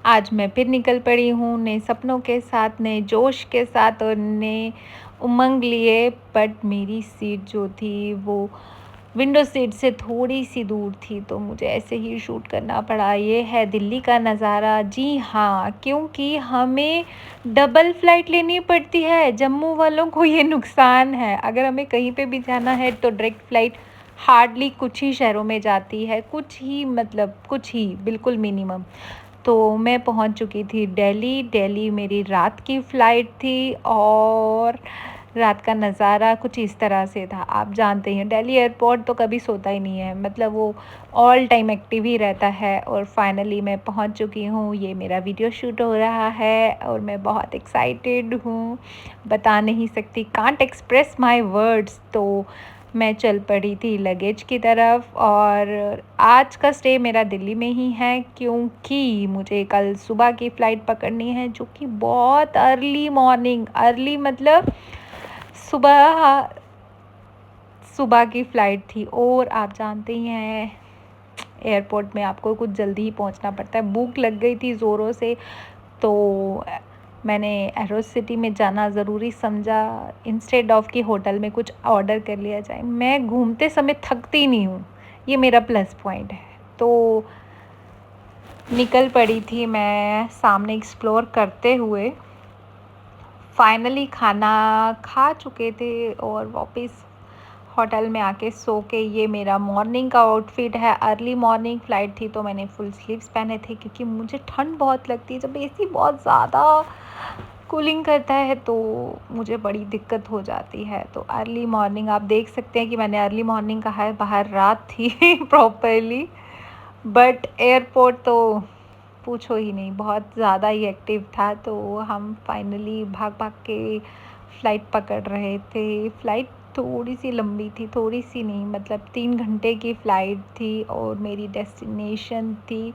आज मैं फिर निकल पड़ी हूँ नए सपनों के साथ, नए जोश के साथ और नए उमंग लिए। बट मेरी सीट जो थी वो विंडो सीट से थोड़ी-सी दूर थी, तो मुझे ऐसे ही शूट करना पड़ा। ये है दिल्ली का नज़ारा। जी हाँ, क्योंकि हमें डबल फ़्लाइट लेनी पड़ती है। जम्मू वालों को ये नुकसान है। अगर हमें कहीं पे भी जाना है तो डायरेक्ट फ़्लाइट हार्डली कुछ ही शहरों में जाती है। कुछ ही मतलब कुछ ही, बिल्कुल मिनिमम। तो मैं पहुंच चुकी थी दिल्ली मेरी रात की फ़्लाइट थी और रात का नज़ारा कुछ इस तरह से था। आप जानते हैं दिल्ली एयरपोर्ट तो कभी सोता ही नहीं है, मतलब वो ऑल टाइम एक्टिव ही रहता है। और फाइनली मैं पहुंच चुकी हूँ। ये मेरा वीडियो शूट हो रहा है और मैं बहुत एक्साइटेड हूँ, बता नहीं सकती, कांट एक्सप्रेस माय वर्ड्स। तो मैं चल पड़ी थी लगेज की तरफ और आज का स्टे मेरा दिल्ली में ही है, क्योंकि मुझे कल सुबह की फ़्लाइट पकड़नी है जो कि बहुत अर्ली मॉर्निंग, अर्ली मतलब सुबह सुबह की फ़्लाइट थी। और आप जानते ही हैं एयरपोर्ट में आपको कुछ जल्दी ही पहुंचना पड़ता है। भूख लग गई थी ज़ोरों से, तो मैंने एरो सिटी में जाना ज़रूरी समझा। इंस्टेड ऑफ कि होटल में कुछ ऑर्डर कर लिया जाए, मैं घूमते समय थकती नहीं हूँ, ये मेरा प्लस पॉइंट है। तो निकल पड़ी थी मैं सामने एक्सप्लोर करते हुए। फाइनली खाना खा चुके थे और वापस होटल में आके सो के, ये मेरा मॉर्निंग का आउटफिट है। अर्ली मॉर्निंग फ़्लाइट थी तो मैंने फुल स्लीव्स पहने थे, क्योंकि मुझे ठंड बहुत लगती है। जब एसी बहुत ज़्यादा कूलिंग करता है तो मुझे बड़ी दिक्कत हो जाती है। तो अर्ली मॉर्निंग आप देख सकते हैं कि मैंने अर्ली मॉर्निंग कहा है, बाहर रात थी प्रॉपरली। बट एयरपोर्ट तो पूछो ही नहीं, बहुत ज़्यादा ही एक्टिव था। तो हम फाइनली भाग भाग के फ़्लाइट पकड़ रहे थे। फ़्लाइट थोड़ी सी लंबी थी, थोड़ी सी नहीं, मतलब 3 घंटे की फ़्लाइट थी और मेरी डेस्टिनेशन थी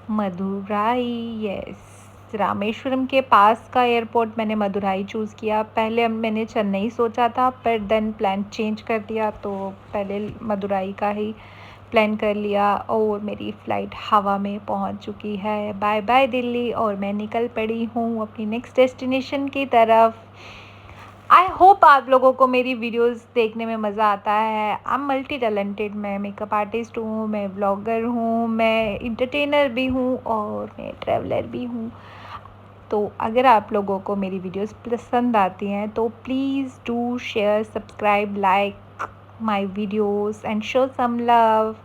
मदुराई। यस, रामेश्वरम के पास का एयरपोर्ट मैंने मदुराई चूज़ किया। पहले मैंने चेन्नई सोचा था, पर देन प्लान चेंज कर दिया, तो पहले मदुराई का ही प्लान कर लिया। और मेरी फ़्लाइट हवा में पहुंच चुकी है। बाय बाय दिल्ली, और मैं निकल पड़ी हूँ अपनी नेक्स्ट डेस्टिनेशन की तरफ। आई होप आप लोगों को मेरी वीडियोस देखने में मज़ा आता है। I am multi talented. मैं मेकअप आर्टिस्ट हूँ, मैं व्लॉगर हूँ, मैं इंटरटेनर भी हूँ और मैं ट्रैवलर भी हूँ। तो अगर आप लोगों को मेरी वीडियोस पसंद आती हैं तो please do share, subscribe, like my videos and show some love.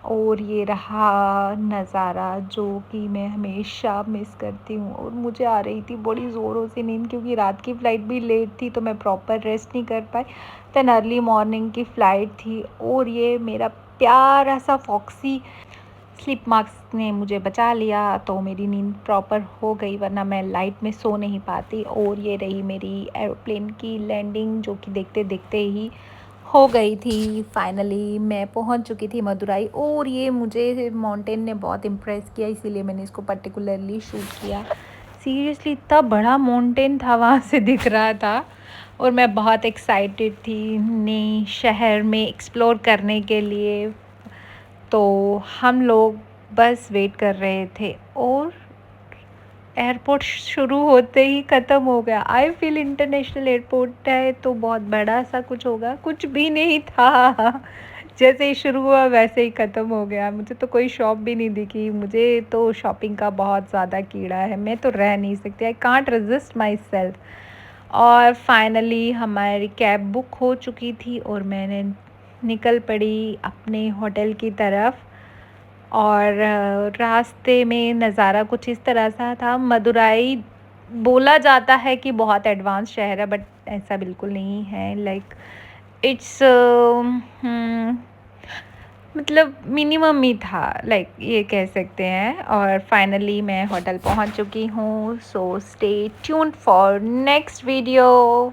और ये रहा नज़ारा जो कि मैं हमेशा मिस करती हूँ। और मुझे आ रही थी बड़ी ज़ोरों से नींद, क्योंकि रात की फ़्लाइट भी लेट थी तो मैं प्रॉपर रेस्ट नहीं कर पाई। दैन अर्ली मॉर्निंग की फ़्लाइट थी और ये मेरा प्यारा सा फॉक्सी स्लिप मार्क्स ने मुझे बचा लिया, तो मेरी नींद प्रॉपर हो गई, वरना मैं लाइट में सो नहीं पाती। और ये रही मेरी एरोप्लेन की लैंडिंग, जो कि देखते देखते ही हो गई थी। फाइनली मैं पहुंच चुकी थी मदुराई। और ये मुझे माउंटेन ने बहुत इम्प्रेस किया, इसीलिए मैंने इसको पर्टिकुलरली शूट किया। सीरियसली इतना बड़ा माउंटेन था वहाँ से दिख रहा था और मैं बहुत एक्साइटेड थी नए शहर में एक्सप्लोर करने के लिए। तो हम लोग बस वेट कर रहे थे और एयरपोर्ट शुरू होते ही ख़त्म हो गया। आई फील इंटरनेशनल एयरपोर्ट है तो बहुत बड़ा सा कुछ होगा, कुछ भी नहीं था। जैसे ही शुरू हुआ वैसे ही ख़त्म हो गया। मुझे तो कोई शॉप भी नहीं दिखी। मुझे तो शॉपिंग का बहुत ज़्यादा कीड़ा है, मैं तो रह नहीं सकती। I can't resist my self. और फाइनली हमारी कैब बुक हो चुकी थी और मैंने निकल पड़ी अपने होटल की तरफ। और रास्ते में नज़ारा कुछ इस तरह सा था। मदुराई बोला जाता है कि बहुत एडवांस शहर है, बट ऐसा बिल्कुल नहीं है। लाइक इट्स मतलब मिनिमम ही था, लाइक ये कह सकते हैं। और फाइनली मैं होटल पहुंच चुकी हूँ। So stay tuned for next video.